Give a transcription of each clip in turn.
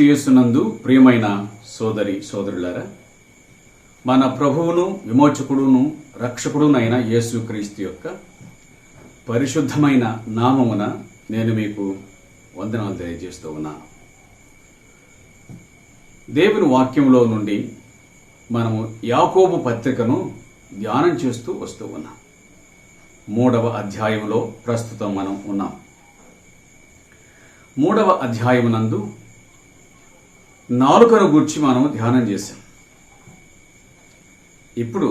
యేసునందు ప్రియమైన సోదరి సోదరులారా, మన ప్రభువును విమోచకుడును రక్షకుడునైన యేసుక్రీస్తు యొక్క పరిశుద్ధమైన నామమున నేను మీకు వందనాలు తెలియజేస్తూ ఉన్నాను. దేవుని వాక్యంలో నుండి మనము యాకోబు పత్రికను ధ్యానం చేస్తూ వస్తూ ఉన్నాం. 3వ అధ్యాయంలో ప్రస్తుతం మనం ఉన్నాం. 3వ అధ్యాయమునందు నాలుకను గూర్చి మనం ధ్యానం చేశాం. ఇప్పుడు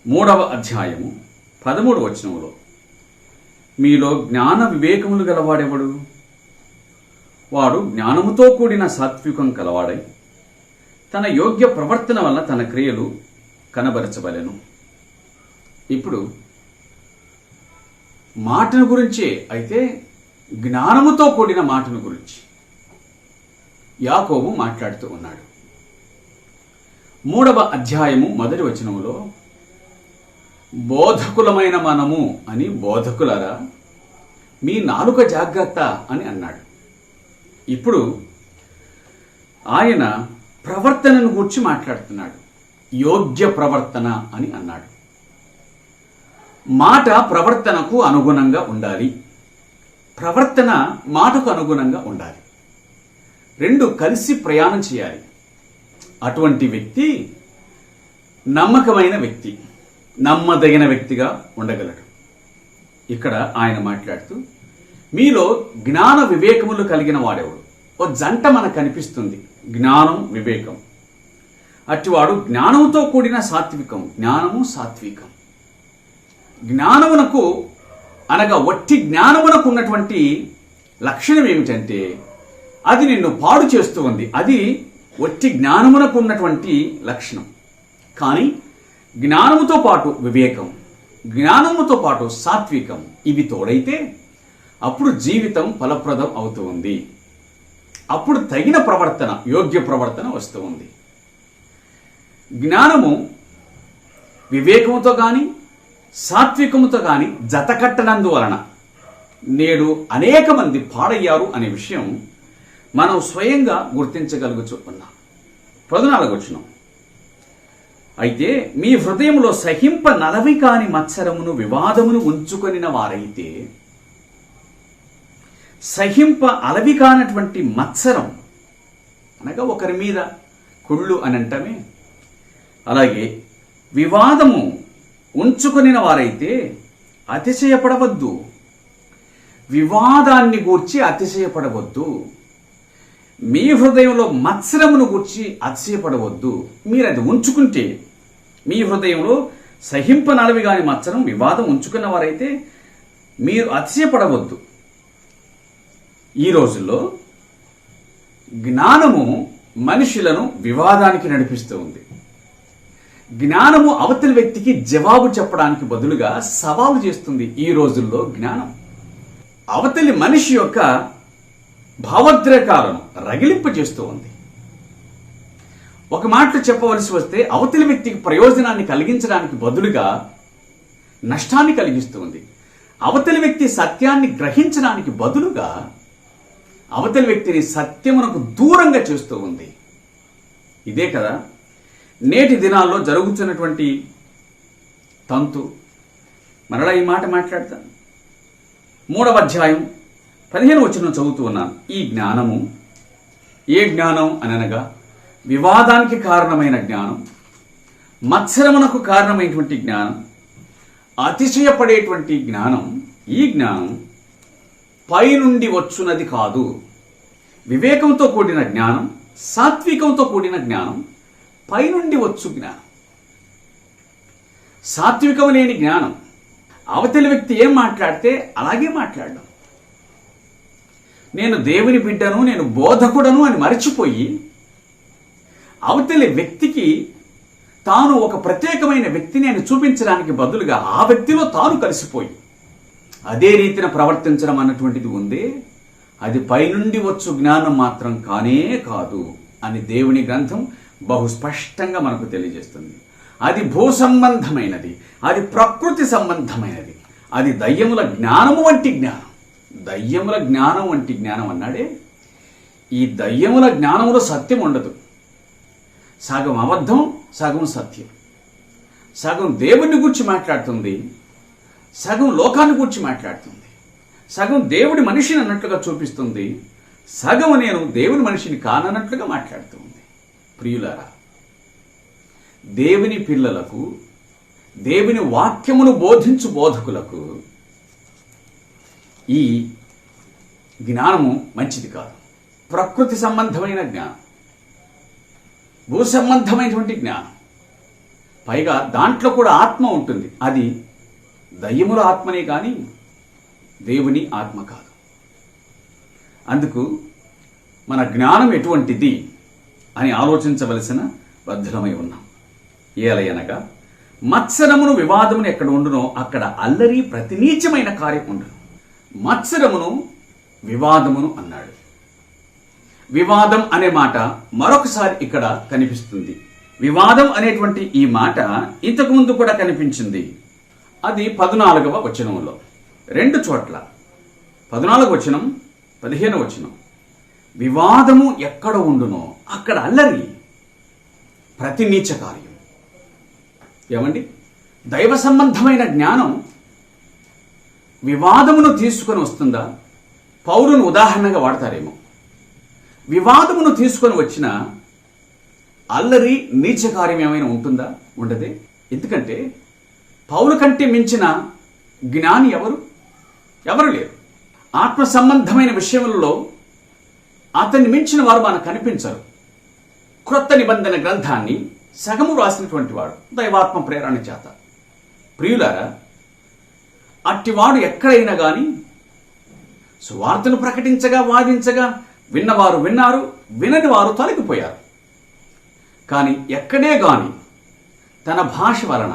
3వ అధ్యాయము 13వ వచనములో మీలో జ్ఞాన వివేకములు గలవాడెవడు? వాడు జ్ఞానముతో కూడిన సాత్వికం కలవాడై తన యోగ్య ప్రవర్తన వల్ల తన క్రియలు కనబరచబలెను. ఇప్పుడు మాటను గురించే, అయితే జ్ఞానముతో కూడిన మాటను గురించి యాకోబు మాట్లాడుతూ ఉన్నాడు. 3వ అధ్యాయము 1వ వచనములో బోధకులమైన మనము అని, బోధకులరా మీ నాలుక జాగ్రత్త అని అన్నాడు. ఇప్పుడు ఆయన ప్రవర్తనను గురించి మాట్లాడుతున్నాడు. యోగ్య ప్రవర్తన అని అన్నాడు. మాట ప్రవర్తనకు అనుగుణంగా ఉండాలి, ప్రవర్తన మాటకు అనుగుణంగా ఉండాలి. రెండు కలిసి ప్రయాణం చేయాలి. అటువంటి వ్యక్తి నమ్మకమైన వ్యక్తి, నమ్మదగిన వ్యక్తిగా ఉండగలడు. ఇక్కడ ఆయన మాట్లాడుతూ మీలో జ్ఞాన వివేకములు కలిగిన వాడెవడు? ఓ జంట మనకు కనిపిస్తుంది, జ్ఞానం వివేకం. అట్టివాడు జ్ఞానముతో కూడిన సాత్వికం, జ్ఞానము సాత్వికం. జ్ఞానమునకు అనగా వట్టి జ్ఞానమునకు ఉన్నటువంటి లక్షణం ఏమిటంటే అది నిన్ను పాడు చేస్తూ ఉంది. అది వట్టి జ్ఞానమునకు ఉన్నటువంటి లక్షణం. కానీ జ్ఞానముతో పాటు వివేకం, జ్ఞానముతో పాటు సాత్వికం, ఇవి తోడైతే అప్పుడు జీవితం ఫలప్రదం అవుతూ ఉంది. అప్పుడు తగిన ప్రవర్తన, యోగ్య ప్రవర్తన వస్తూ ఉంది. జ్ఞానము వివేకముతో కానీ సాత్వికముతో కానీ జతకట్టనందువలన నేడు అనేక మంది పాడయ్యారు అనే విషయం మనం స్వయంగా గుర్తించగలుగుతూ ఉన్నాం. 14వ వచనం, అయితే మీ హృదయంలో సహింప నలవి కాని మత్సరమును వివాదమును ఉంచుకొనిన వారైతే, సహింప అలవి కానటువంటి మత్సరం అనగా ఒకరి మీద కుళ్ళు అని అంటమే, అలాగే వివాదము ఉంచుకొనిన వారైతే అతిశయపడవద్దు. వివాదాన్ని గూర్చి అతిశయపడవద్దు. మీ హృదయంలో మత్సరమును గూర్చి అతిశయపడవద్దు. మీరు అది ఉంచుకుంటే, మీ హృదయంలో సహింపనలవి కాని మత్సరం, వివాదం ఉంచుకున్న వారైతే మీరు అతిశయపడవద్దు. ఈ రోజుల్లో జ్ఞానము మనుషులను వివాదానికి నడిపిస్తూ ఉంది. జ్ఞానము అవతలి వ్యక్తికి జవాబు చెప్పడానికి బదులుగా సవాలు చేస్తుంది. ఈ రోజుల్లో జ్ఞానం అవతలి మనిషి యొక్క భావోద్రేకాలను రగిలింపజేస్తూ ఉంది. ఒక మాటలో చెప్పవలసి వస్తే అవతలి వ్యక్తికి ప్రయోజనాన్ని కలిగించడానికి బదులుగా నష్టాన్ని కలిగిస్తూ ఉంది. అవతలి వ్యక్తి సత్యాన్ని గ్రహించడానికి బదులుగా అవతలి వ్యక్తిని సత్యమునకు దూరంగా చేస్తూ ఉంది. ఇదే కదా నేటి దినాల్లో జరుగుతున్నటువంటి తంతు. మరలా ఈ మాట మాట్లాడతాను. 3వ అధ్యాయం 15వ వచనం చదువుతూ ఉన్నాను. ఈ జ్ఞానము, ఏ జ్ఞానం అనగా వివాదానికి కారణమైన జ్ఞానం, మత్సరమునకు కారణమైనటువంటి జ్ఞానం, అతిశయపడేటువంటి జ్ఞానం. ఈ జ్ఞానం పైనుండి వచ్చున్నది కాదు. వివేకంతో కూడిన జ్ఞానం, సాత్వికంతో కూడిన జ్ఞానం పైనుండి వచ్చు జ్ఞానం. సాత్వికం లేని జ్ఞానం అవతలి వ్యక్తి ఏం మాట్లాడితే అలాగే మాట్లాడడం. నేను దేవుని బిడ్డను, నేను బోధకుడను అని మరచిపోయి అవతలి వ్యక్తికి తాను ఒక ప్రత్యేకమైన వ్యక్తిని అని చూపించడానికి బదులుగా ఆ వ్యక్తిలో తాను కలిసిపోయి అదే రీతిన ప్రవర్తించడం అన్నటువంటిది ఉంది. అది పైనుండి వచ్చు జ్ఞానం మాత్రం కానే కాదు అని దేవుని గ్రంథం బహు స్పష్టంగా మనకు తెలియజేస్తుంది. అది భూ సంబంధమైనది, అది ప్రకృతి సంబంధమైనది, అది దయ్యముల జ్ఞానము వంటి జ్ఞానం. దయ్యముల జ్ఞానం వంటి జ్ఞానం అన్నాడే. ఈ దయ్యముల జ్ఞానములో సత్యం ఉండదు. సగం అబద్ధం, సగం సత్యం. సగం దేవుడిని గురించి మాట్లాడుతుంది, సగం లోకాన్ని గురించి మాట్లాడుతుంది. సగం దేవుడి మనిషిని అన్నట్లుగా చూపిస్తుంది, సగం నేను దేవుని మనిషిని కానన్నట్లుగా మాట్లాడుతుంది. ప్రియులారా, దేవుని పిల్లలకు, దేవుని వాక్యమును బోధించు బోధకులకు ఈ జ్ఞానము మంచిది కాదు. ప్రకృతి సంబంధమైన జ్ఞానం, భూ సంబంధమైనటువంటి జ్ఞానం, పైగా దాంట్లో కూడా ఆత్మ ఉంటుంది. అది దయ్యముల ఆత్మనే కానీ దేవుని ఆత్మ కాదు. అందుకు మన జ్ఞానం ఎటువంటిది అని ఆలోచించవలసిన బద్ధులమై ఉన్నాం. ఏలయనగా మత్సరమును వివాదమును ఎక్కడ ఉండునో అక్కడ అల్లరి ప్రతి నీచమైన కార్యం ఉండును. మత్సరమును వివాదమును అన్నాడు. వివాదం అనే మాట మరొకసారి ఇక్కడ కనిపిస్తుంది. వివాదం అనేటువంటి ఈ మాట ఇంతకు ముందు కూడా కనిపించింది. అది 14వ వచనంలో, 2 చోట్ల, 14వ వచనం, 15వ వచనం. వివాదము ఎక్కడ ఉండునో అక్కడ అల్లరి ప్రతి నీచ కార్యం. ఏమండి, దైవ సంబంధమైన జ్ఞానం వివాదమును తీసుకొని వస్తుందా? పౌలును ఉదాహరణగా వాడతారేమో. వివాదమును తీసుకొని వచ్చిన అల్లరి నీచ కార్యం ఏమైనా ఉంటుందా? ఉండదే. ఎందుకంటే పౌలు కంటే మించిన జ్ఞాని ఎవరు లేరు. ఆత్మ సంబంధమైన విషయములలో అతన్ని మించిన వారు మనకు కనిపించరు. క్రొత్త నిబంధన గ్రంథాన్ని సగము రాసినటువంటి వాడు దైవాత్మ ప్రేరణ చేత. ప్రియులారా, అట్టివాడు ఎక్కడైనా కానీ సువార్తను ప్రకటించగా, వాదించగా విన్నవారు విన్నారు, వినని వారు తొలగిపోయారు. కానీ ఎక్కడే గాని తన భాష వలన,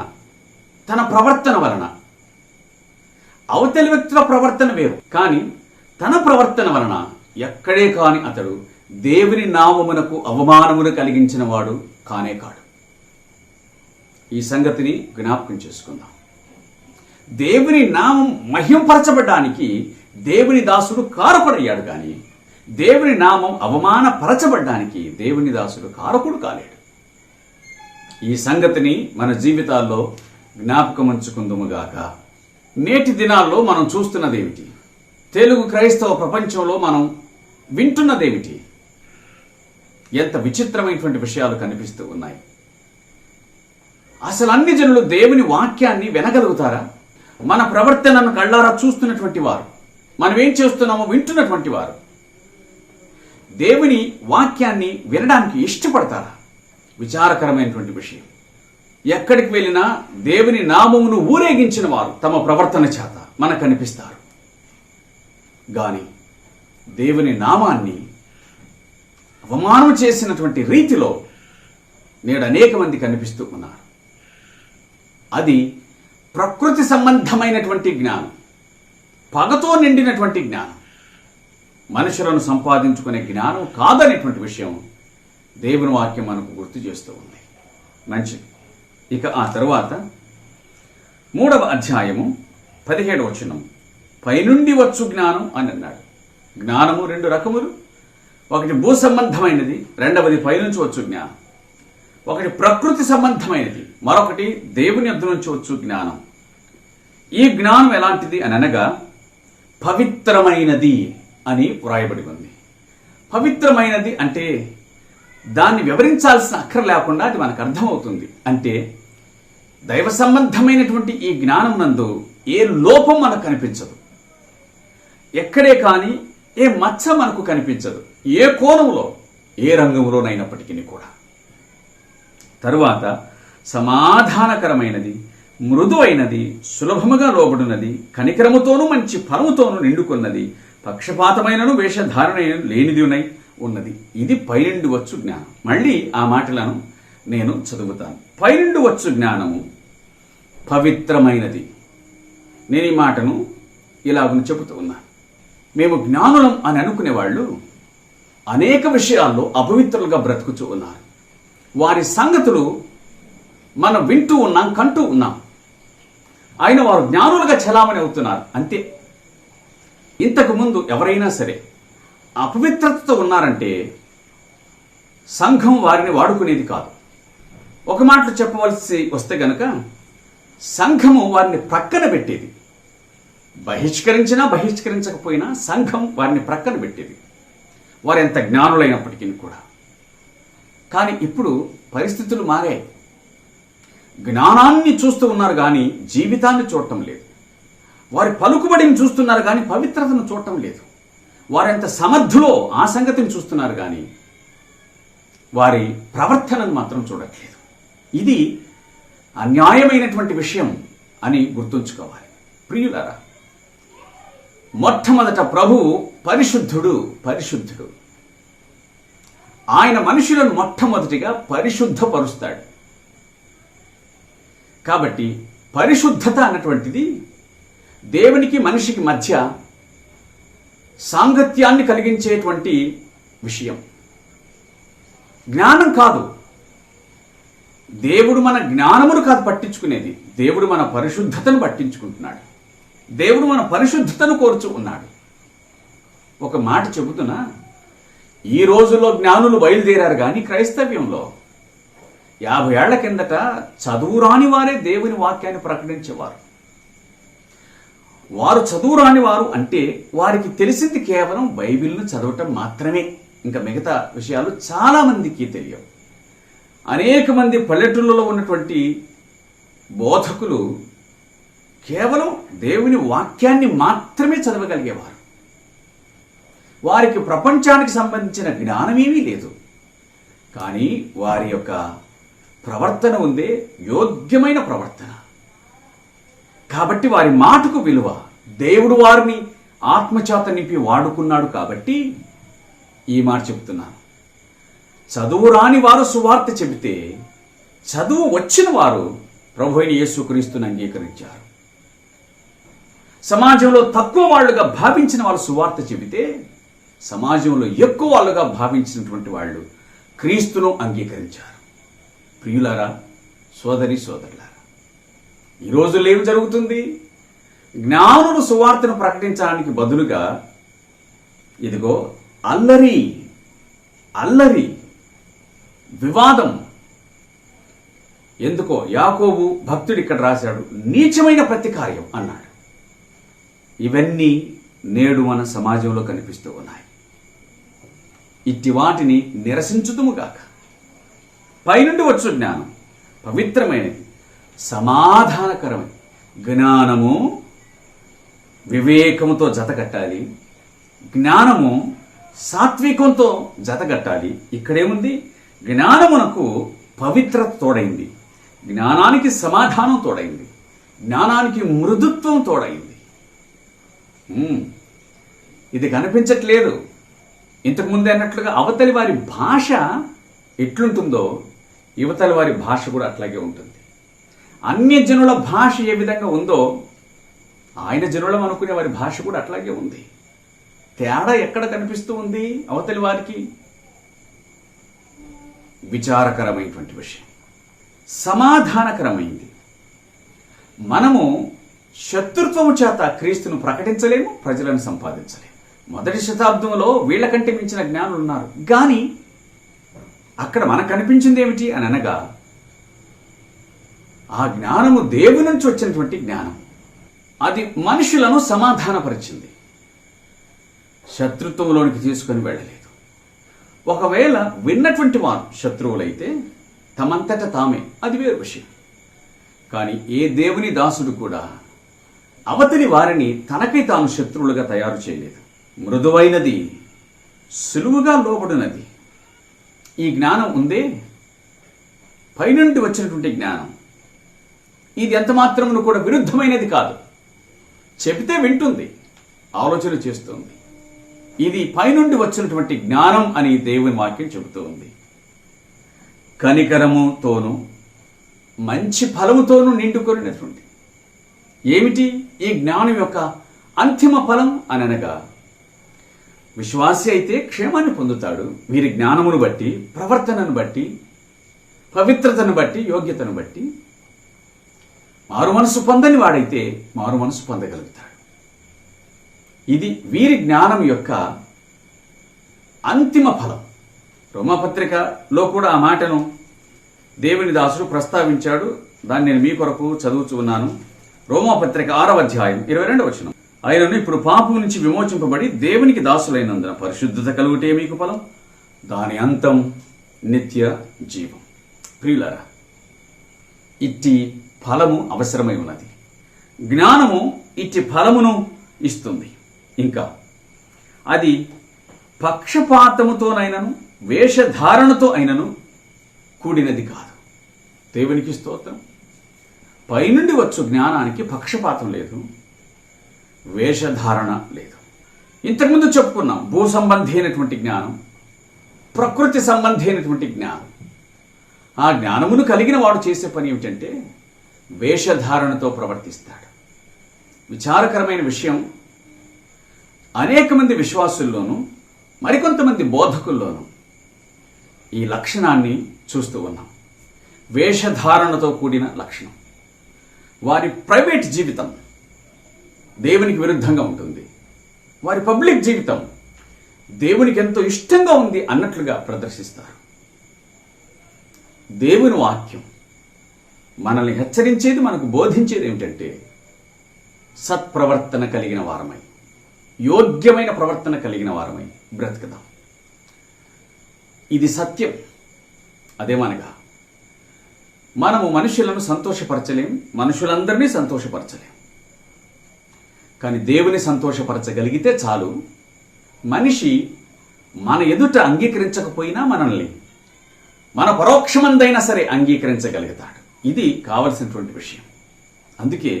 తన ప్రవర్తన వలన, అవతలి వ్యక్తుల ప్రవర్తన వేరు, కానీ తన ప్రవర్తన వలన ఎక్కడే కాని అతడు దేవుని నామమునకు అవమానమును కలిగించిన వాడు కానే కాడు. ఈ సంగతిని జ్ఞాపకం చేసుకుందాం. దేవుని నామం మహింపరచబడ్డానికి దేవుని దాసుడు కారకుడయ్యాడు, కానీ దేవుని నామం అవమానపరచబడ్డానికి దేవుని దాసుడు కారకుడు కాలేడు. ఈ సంగతిని మన జీవితాల్లో జ్ఞాపకం ఉంచుకుందుముగాక. నేటి దినాల్లో మనం చూస్తున్నదేమిటి? తెలుగు క్రైస్తవ ప్రపంచంలో మనం వింటున్నదేమిటి? ఎంత విచిత్రమైనటువంటి విషయాలు కనిపిస్తూ ఉన్నాయి. అసలు అన్ని జనులు దేవుని వాక్యాన్ని వినగలుగుతారా? మన ప్రవర్తనను కళ్ళారా చూస్తున్నటువంటి వారు, మనం ఏం చేస్తున్నామో వింటున్నటువంటి వారు దేవుని వాక్యాన్ని వినడానికి ఇష్టపడతారా? విచారకరమైనటువంటి విషయం. ఎక్కడికి వెళ్ళినా దేవుని నామమును ఊరేగించిన వారు తమ ప్రవర్తన చేత మనకు కనిపిస్తారు, గాని దేవుని నామాన్ని అవమానం చేసినటువంటి రీతిలో నేడు అనేక మంది కనిపిస్తూ ఉన్నారు. అది ప్రకృతి సంబంధమైనటువంటి జ్ఞానం, పగతో నిండినటువంటి జ్ఞానం, మనుషులను సంపాదించుకునే జ్ఞానం కాదనేటువంటి విషయం దేవుని వాక్యం మనకు గుర్తు చేస్తూ ఉంది. మంచిది. ఇక ఆ తరువాత 3వ అధ్యాయము 17వ వచనం, పైనుండి వచ్చు జ్ఞానం అని అన్నాడు. జ్ఞానము 2 రకములు. ఒకటి భూ సంబంధమైనది, రెండవది పైనుంచి వచ్చు జ్ఞానం. ఒకటి ప్రకృతి సంబంధమైనది, మరొకటి దేవుని యొద్ద నుంచి వచ్చు జ్ఞానం. ఈ జ్ఞానం ఎలాంటిది అని అనగా పవిత్రమైనది అని వ్రాయబడి ఉంది. పవిత్రమైనది అంటే దాన్ని వివరించాల్సిన అక్కర లేకుండా అది మనకు అర్థమవుతుంది. అంటే దైవ సంబంధమైనటువంటి ఈ జ్ఞానం నందు ఏ లోపం మనకు కనిపించదు, ఎక్కడే కానీ ఏ మచ్చ మనకు కనిపించదు, ఏ కోణంలో, ఏ రంగంలోనైనప్పటికీ కూడా. తరువాత సమాధానకరమైనది, మృదువైనది, సులభముగా లోబడినది, కనికరముతోనూ మంచి ఫలముతోనూ నిండుకున్నది, పక్షపాతమైనను వేషధారణైన లేనిది ఉన్నది. ఇది పైనుండి వచ్చు జ్ఞానం. మళ్ళీ ఆ మాటలను నేను చదువుతాను. పైనుండి వచ్చు జ్ఞానము పవిత్రమైనది. నేను ఈ మాటను ఇలాగని చెబుతూ ఉన్నాను. మేము జ్ఞానులం అని అనుకునే వాళ్ళు అనేక విషయాల్లో అపవిత్రులుగా బ్రతుకుతూ ఉన్నారు. వారి సంగతులు మనం వింటూ ఉన్నాం, కంటూ ఉన్నాం. ఆయన వారు జ్ఞానులుగా చలామణి అవుతున్నారు అంతే. ఇంతకు ముందు ఎవరైనా సరే అపవిత్రతతో ఉన్నారంటే సంఘం వారిని వాడుకునేది కాదు. ఒక మాటలో చెప్పవలసి వస్తే గనుక సంఘము వారిని ప్రక్కన పెట్టేది. బహిష్కరించినా బహిష్కరించకపోయినా సంఘం వారిని ప్రక్కన పెట్టేది, వారు ఎంత జ్ఞానులైనప్పటికీ కూడా. కానీ ఇప్పుడు పరిస్థితులు మారాయి. జ్ఞానాన్ని చూస్తూ ఉన్నారు కానీ జీవితాన్ని చూడటం లేదు. వారి పలుకుబడిని చూస్తున్నారు కానీ పవిత్రతను చూడటం లేదు. వారెంత సమర్థులో ఆ సంగతిని చూస్తున్నారు కానీ వారి ప్రవర్తనను మాత్రం చూడట్లేదు. ఇది అన్యాయమైనటువంటి విషయం అని గుర్తుంచుకోవాలి. ప్రియులారా, మొట్టమొదట ప్రభువు పరిశుద్ధుడు. పరిశుద్ధుడు ఆయన మనుషులను మొట్టమొదటిగా పరిశుద్ధపరుస్తాడు. కాబట్టి పరిశుద్ధత అన్నటువంటిది దేవునికి మనిషికి మధ్య సాంగత్యాన్ని కలిగించేటువంటి విషయం, జ్ఞానం కాదు. దేవుడు మన జ్ఞానమును కాదు పట్టించుకునేది, దేవుడు మన పరిశుద్ధతను పట్టించుకుంటున్నాడు. దేవుడు మన పరిశుద్ధతను కోరుచు ఉన్నాడు. ఒక మాట చెబుతున్నా, ఈ రోజుల్లో జ్ఞానులు బయలుదేరారు కానీ క్రైస్తవ్యంలో 50 ఏళ్ల కిందట చదువురాని వారే దేవుని వాక్యాన్ని ప్రకటించేవారు. వారు చదువురాని వారు అంటే వారికి తెలిసింది కేవలం బైబిల్ను చదవటం మాత్రమే, ఇంకా మిగతా విషయాలు చాలా మందికి తెలియవు. అనేక మంది పల్లెటూళ్ళలో ఉన్నటువంటి బోధకులు కేవలం దేవుని వాక్యాన్ని మాత్రమే చదవగలిగేవారు. వారికి ప్రపంచానికి సంబంధించిన జ్ఞానమేమీ లేదు. కానీ వారి యొక్క ప్రవర్తన ఉందే యోగ్యమైన ప్రవర్తన. కాబట్టి వారి మాటకు విలువ. దేవుడు వారిని ఆత్మచేత నింపి వాడుకున్నాడు. కాబట్టి ఈ మాట చెబుతున్నాను, చదువు రాని వారు సువార్త చెబితే చదువు వచ్చిన వారు ప్రభువైన యేసుక్రీస్తుని అంగీకరించారు. సమాజంలో తక్కువ వాళ్ళుగా భావించిన వాళ్ళు సువార్త చెబితే సమాజంలో ఎక్కువ వాళ్ళుగా భావించినటువంటి వాళ్ళు క్రీస్తును అంగీకరించారు. ప్రియులారా, సోదరి సోదరులారా, ఈ రోజుల్లో ఏం జరుగుతుంది? జ్ఞానులు సువార్తను ప్రకటించడానికి బదులుగా ఇదిగో అల్లరి అల్లరి వివాదం. ఎందుకో యాకోబు భక్తుడు ఇక్కడ రాశాడు, నీచమైన ప్రతికార్యం అన్నాడు. ఇవన్నీ నేడు మన సమాజంలో కనిపిస్తూ ఉన్నాయి. ఇట్టి వాటిని నిరసించుదుముగాక. పైనుండి వచ్చు జ్ఞానం పవిత్రమైనది, సమాధానకరమైనది. జ్ఞానము వివేకముతో జతకట్టాలి, జ్ఞానము సాత్వికంతో జతగట్టాలి. ఇక్కడేముంది? జ్ఞానమునకు పవిత్రత తోడైంది, జ్ఞానానికి సమాధానం తోడైంది, జ్ఞానానికి మృదుత్వం తోడైంది. ఇది కనిపించట్లేదు. ఇంతకుముందే అన్నట్లుగా అవతలి వారి భాష ఎట్లుంటుందో యువతలి వారి భాష కూడా అట్లాగే ఉంటుంది. అన్యజనుల భాష ఏ విధంగా ఉందో ఆయన జనులం అనుకునే వారి భాష కూడా అట్లాగే ఉంది. తేడా ఎక్కడ కనిపిస్తూ ఉంది అవతలి వారికి? విచారకరమైనటువంటి విషయం. సమాధానకరమైంది. మనము శత్రుత్వము చేత క్రీస్తును ప్రకటించలేము, ప్రజలను సంపాదించలేము. మొదటి శతాబ్దంలో వీళ్ళకంటే మించిన జ్ఞానులు ఉన్నారు. కానీ అక్కడ మనకు కనిపించింది ఏమిటి అని అనగా, ఆ జ్ఞానము దేవుని నుంచి వచ్చినటువంటి జ్ఞానం. అది మనుషులను సమాధానపరిచింది, శత్రుత్వంలోనికి తీసుకొని వెళ్ళలేదు. ఒకవేళ విన్నటువంటి వారు శత్రువులైతే తమంతట తామే, అది వేరు విషయం. కానీ ఏ దేవుని దాసుడు కూడా అవతలి వారిని తనకై తాను శత్రువులుగా తయారు చేయలేదు. మృదువైనది, సులువుగా లోబడినది ఈ జ్ఞానం ఉందే, పైనుండి వచ్చినటువంటి జ్ఞానం. ఇది ఎంత మాత్రమును కూడా విరుద్ధమైనది కాదు. చెబితే వింటుంది, ఆలోచన చేస్తుంది. ఇది పైనుండి వచ్చినటువంటి జ్ఞానం అని దేవుని వాక్యం చెబుతూ ఉంది. కనికరముతోనూ మంచి ఫలముతోనూ నిండుకొనినటువంటి ఏమిటి ఈ జ్ఞానం యొక్క అంతిమ ఫలం అని అనగా, విశ్వాసి అయితే క్షేమాన్ని పొందుతాడు. వీరి జ్ఞానమును బట్టి, ప్రవర్తనను బట్టి, పవిత్రతను బట్టి, యోగ్యతను బట్టి. మారు మనసు పొందని వాడైతే మారు మనసు పొందగలుగుతాడు. ఇది వీరి జ్ఞానం యొక్క అంతిమ ఫలం. రోమాపత్రికలో కూడా ఆ మాటను దేవుని దాసుడు ప్రస్తావించాడు. దాన్ని నేను మీ కొరకు చదువుతూ ఉన్నాను. రోమాపత్రిక 6వ అధ్యాయం 22వ వచనం. ఆయనను ఇప్పుడు పాపం నుంచి విమోచింపబడి దేవునికి దాసులైనందున పరిశుద్ధత కలుగుటే మీకు ఫలం, దాని అంతం నిత్య జీవం. ప్రియులారా, ఇట్టి ఫలము అవసరమై ఉన్నది. జ్ఞానము ఇట్టి ఫలమును ఇస్తుంది. ఇంకా అది పక్షపాతముతోనైనను వేషధారణతో అయినను కూడినది కాదు. దేవునికి స్తోత్రం. పైనుండి వచ్చు జ్ఞానానికి పక్షపాతం లేదు, వేషధారణ లేదు. ఇంతకుముందు చెప్పుకున్నాం, భూ సంబంధి అయినటువంటి జ్ఞానం, ప్రకృతి సంబంధి అయినటువంటి జ్ఞానం. ఆ జ్ఞానమును కలిగిన వాడు చేసే పని ఏమిటంటే వేషధారణతో ప్రవర్తిస్తాడు. విచారకరమైన విషయం, అనేక మంది విశ్వాసుల్లోనూ మరికొంతమంది బోధకుల్లోనూ ఈ లక్షణాన్ని చూస్తూ ఉన్నాం. వేషధారణతో కూడిన లక్షణం. వారి ప్రైవేట్ జీవితం దేవునికి విరుద్ధంగా ఉంటుంది. వారి పబ్లిక్ జీవితం దేవునికి ఎంతో ఇష్టంగా ఉంది అన్నట్లుగా ప్రదర్శిస్తారు. దేవుని వాక్యం మనల్ని హెచ్చరించేది, మనకు బోధించేది ఏమిటంటే సత్ప్రవర్తన కలిగిన వారమై, యోగ్యమైన ప్రవర్తన కలిగిన వారమై బ్రతుకుదాం. ఇది సత్యం. అదేమనగా మనము మనుషులను సంతోషపరచలేం, మనుషులందరినీ సంతోషపరచలేం. కానీ దేవుని సంతోషపరచగలిగితే చాలు. మనిషి మన ఎదుట అంగీకరించకపోయినా మనల్ని మన పరోక్షమందైనా సరే అంగీకరించగలుగుతాడు. ఇది కావలసినటువంటి విషయం. అందుకే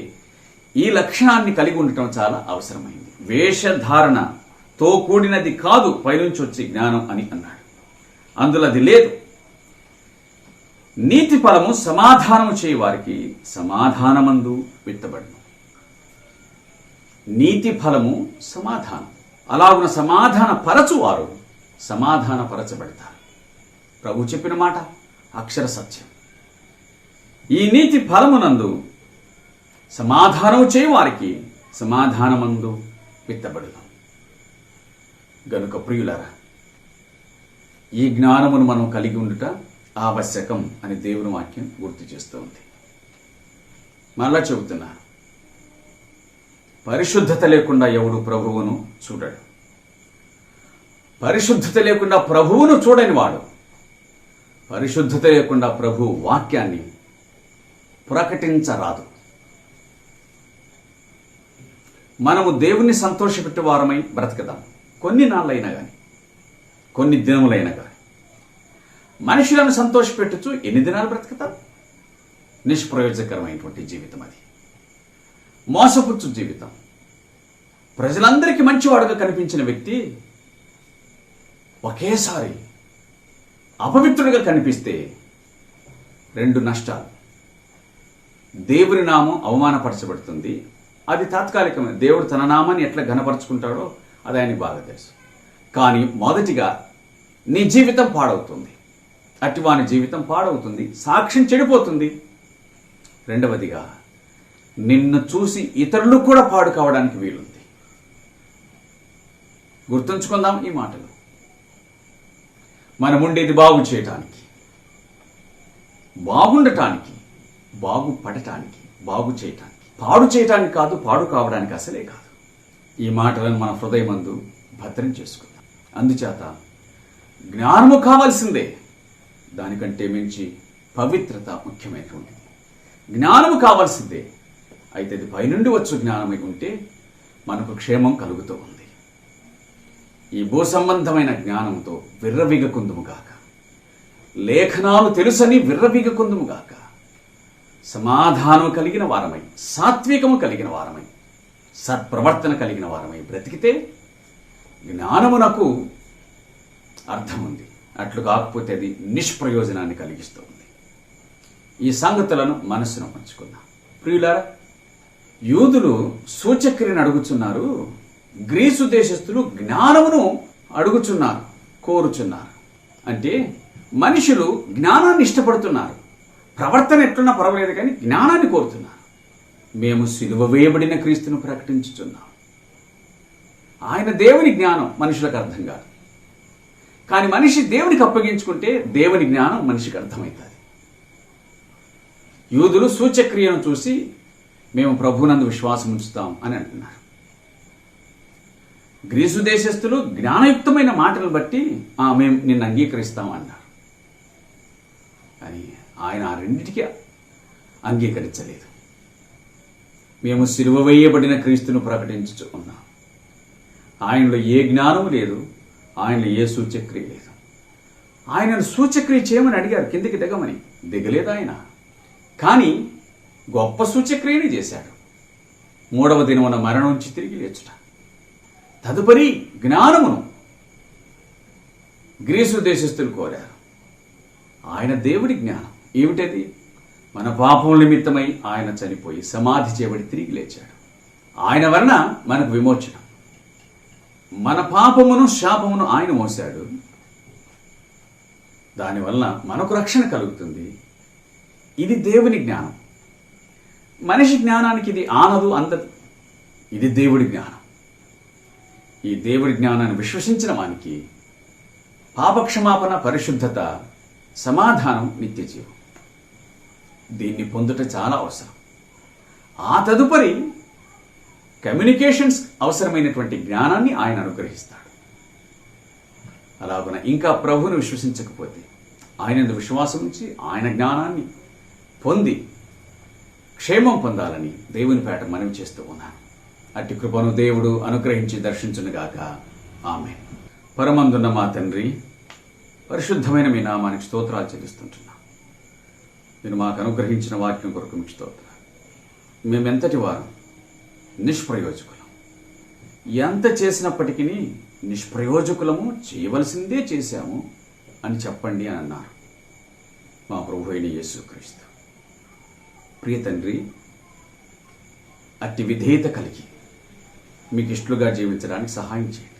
ఈ లక్షణాన్ని కలిగి ఉండటం చాలా అవసరమైంది. వేషధారణతో కూడినది కాదు పైనుంచి వచ్చే జ్ఞానం అని అన్నాడు. అందులో అది లేదు. నీతి ఫలము సమాధానము చేయ వారికి సమాధానమందు విత్తబడును. నీతి ఫలము సమాధానం. అలాగున సమాధాన పరచువారు సమాధాన పరచబడతారు. ప్రభు చెప్పిన మాట అక్షర సత్యం. ఈ నీతి ఫలమునందు సమాధానము చేయవారికి సమాధానమందు విత్తబడును. గనుక ప్రియులారా, ఈ జ్ఞానమును మనం కలిగి ఉండుట ఆవశ్యకం అని దేవుని వాక్యం గుర్తు చేస్తూ ఉంది. మరలా చెబుతున్నా, పరిశుద్ధత లేకుండా ఎవడు ప్రభువును చూడడు. పరిశుద్ధత లేకుండా ప్రభువును చూడని వాడు పరిశుద్ధత లేకుండా ప్రభు వాక్యాన్ని ప్రకటించరాదు. మనము దేవుణ్ణి సంతోషపెట్టే వారమై బ్రతకదాం. కొన్ని నాళ్ళైనా కానీ, కొన్ని దినములైనా కానీ. మనుషులను సంతోషపెట్టుచు ఎన్ని దినాలు బ్రతుకుతాం? నిష్ప్రయోజకరమైనటువంటి జీవితం అది. మోసపుచ్చు జీవితం. ప్రజలందరికీ మంచివాడుగా కనిపించిన వ్యక్తి ఒకేసారి అపవిత్రుడిగా కనిపిస్తే రెండు నష్టాలు. దేవుని నామం అవమానపరచబడుతుంది. అది తాత్కాలికమైన. దేవుడు తన నామాన్ని ఎట్లా ఘనపరుచుకుంటాడో అది ఆయనకి బాగా తెలుసు. కానీ మొదటిగా నీ జీవితం పాడవుతుంది. అటివాని జీవితం పాడవుతుంది, సాక్ష్యం చెడిపోతుంది. రెండవదిగా నిన్ను చూసి ఇతరులు కూడా పాడు కావడానికి వీలుంది. గుర్తుంచుకుందాం ఈ మాటలు. మనముండేది బాగు చేయటానికి, బాగుండటానికి, బాగుపడటానికి, బాగు చేయటానికి, పాడు చేయటానికి కాదు, పాడు కావడానికి అసలే కాదు. ఈ మాటలను మన హృదయమందు భద్రం చేసుకుందాం. అందుచేత జ్ఞానము కావాల్సిందే. దానికంటే మించి పవిత్రత ముఖ్యమైనటువంటిది. జ్ఞానము కావాల్సిందే. అయితే అది పైనుండి వచ్చు జ్ఞానమై ఉంటే మనకు క్షేమం కలుగుతూ ఉంది. ఈ భూ సంబంధమైన జ్ఞానంతో విర్రవీగకుందుముగాక. లేఖనాలు తెలుసని విర్రవీగకుందుముగాక. సమాధానం కలిగిన వారమై, సాత్వికము కలిగిన వారమై, సత్ప్రవర్తన కలిగిన వారమై బ్రతికితే జ్ఞానమునకు అర్థం ఉంది. అట్లు కాకపోతే అది నిష్ప్రయోజనాన్ని కలిగిస్తూ ఉంది. ఈ సంగతులను మనస్సును పంచుకుందాం. ప్రియులారా, యూదులు సూచక్రియను అడుగుచున్నారు, గ్రీసు దేశస్థులు జ్ఞానమును అడుగుచున్నారు, కోరుచున్నారు. అంటే మనుషులు జ్ఞానాన్ని ఇష్టపడుతున్నారు. ప్రవర్తన ఎట్లున్నా పర్వాలేదు కానీ జ్ఞానాన్ని కోరుతున్నారు. మేము సిలువ వేయబడిన క్రీస్తును ప్రకటించుచున్నాం. ఆయన దేవుని జ్ఞానం మనుషులకు అర్థం కాదు. కానీ మనిషి దేవునికి అప్పగించుకుంటే దేవుని జ్ఞానం మనిషికి అర్థమవుతుంది. యూదులు సూచక్రియను చూసి మేము ప్రభునందు విశ్వాసం ఉంచుతాం అని అంటున్నారు. గ్రీసు దేశస్థులు జ్ఞానయుక్తమైన మాటలు బట్టి మేము నిన్ను అంగీకరిస్తాం అన్నారు. కానీ ఆయన ఆ రెండిటికీ అంగీకరించలేదు. మేము సిలువ వేయబడిన క్రీస్తును ప్రకటించుచు ఉన్నాం. ఆయనలో ఏ జ్ఞానం లేదు, ఆయనలో ఏ సూచక్రియ లేదు. ఆయనను సూచక్రియ చేయమని అడిగారు, కిందికి దిగమని. దిగలేదు ఆయన. కానీ గొప్ప సూచక్రియని చేశాడు. 3వ దినమున మరణం నుంచి తిరిగి లేచుట. తదుపరి జ్ఞానమును గ్రీసు దేశస్థులు కోరారు. ఆయన దేవుడి జ్ఞానం ఏమిటది? మన పాపం నిమిత్తమై ఆయన చనిపోయి సమాధి చేయబడి తిరిగి లేచాడు. ఆయన వలన మనకు విమోచన. మన పాపమును శాపమును ఆయన మోశాడు. దానివల్ల మనకు రక్షణ కలుగుతుంది. ఇది దేవుని జ్ఞానం. మనిషి జ్ఞానానికి ఇది ఆనదు, అందదు. ఇది దేవుడి జ్ఞానం. ఈ దేవుడి జ్ఞానాన్ని విశ్వసించిన వానికి పాపక్షమాపణ, పరిశుద్ధత, సమాధానం, నిత్యజీవం. దీన్ని పొందుట చాలా అవసరం. ఆ తదుపరి కమ్యూనికేషన్స్ అవసరమైనటువంటి జ్ఞానాన్ని ఆయన అనుగ్రహిస్తాడు. అలాగున ఇంకా ప్రభువును విశ్వసించకపోతే ఆయన విశ్వాసం ఉంచి ఆయన జ్ఞానాన్ని పొంది క్షేమం పొందాలని దేవుని పేట మనవి చేస్తూ ఉన్నాను. అట్టి కృపను దేవుడు అనుగ్రహించి దర్శించునుగాక. ఆమేన్. పరమందున్న మా తండ్రి, పరిశుద్ధమైన మీ నామానికి స్తోత్రాలు చెల్లిస్తుంటున్నాం. మీరు మాకు అనుగ్రహించిన వాక్యం కొరకు మీకు స్తోత్రాలు. మేమెంతటి వారు? నిష్ప్రయోజకులం. ఎంత చేసినప్పటికీ నిష్ప్రయోజకులము, చేయవలసిందే చేశాము అని చెప్పండి అని అన్నారు మా ప్రభు అయిన యేసుక్రీస్తు. ప్రియ తండ్రి, అట్టి విధేయత కలిగి మీకు ఇష్టలుగా జీవించడానికి సహాయం చేయండి.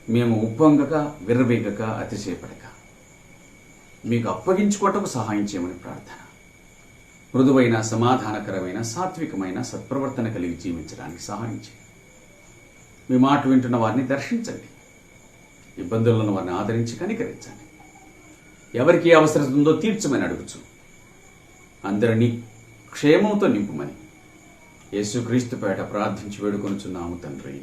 మేము ఉప్పొంగక, విర్రవీగక, అతిశయపడక మీకు అప్పగించుకోవటకు సహాయం చేయమని ప్రార్థన. మృదువైన, సమాధానకరమైన, సాత్వికమైన సత్ప్రవర్తన కలిగి జీవించడానికి సహాయం చేయండి. మీ మాట వింటున్న వారిని దర్శించండి. ఇబ్బందులను వారిని ఆదరించి కనికరించండి. ఎవరికి ఏ అవసరం ఉందో తీర్చమని అడుగుచు అందరినీ క్షేమంతో నింపుమని యేసుక్రీస్తు పేట ప్రార్థించి వేడుకొనుచున్నాము తండ్రి.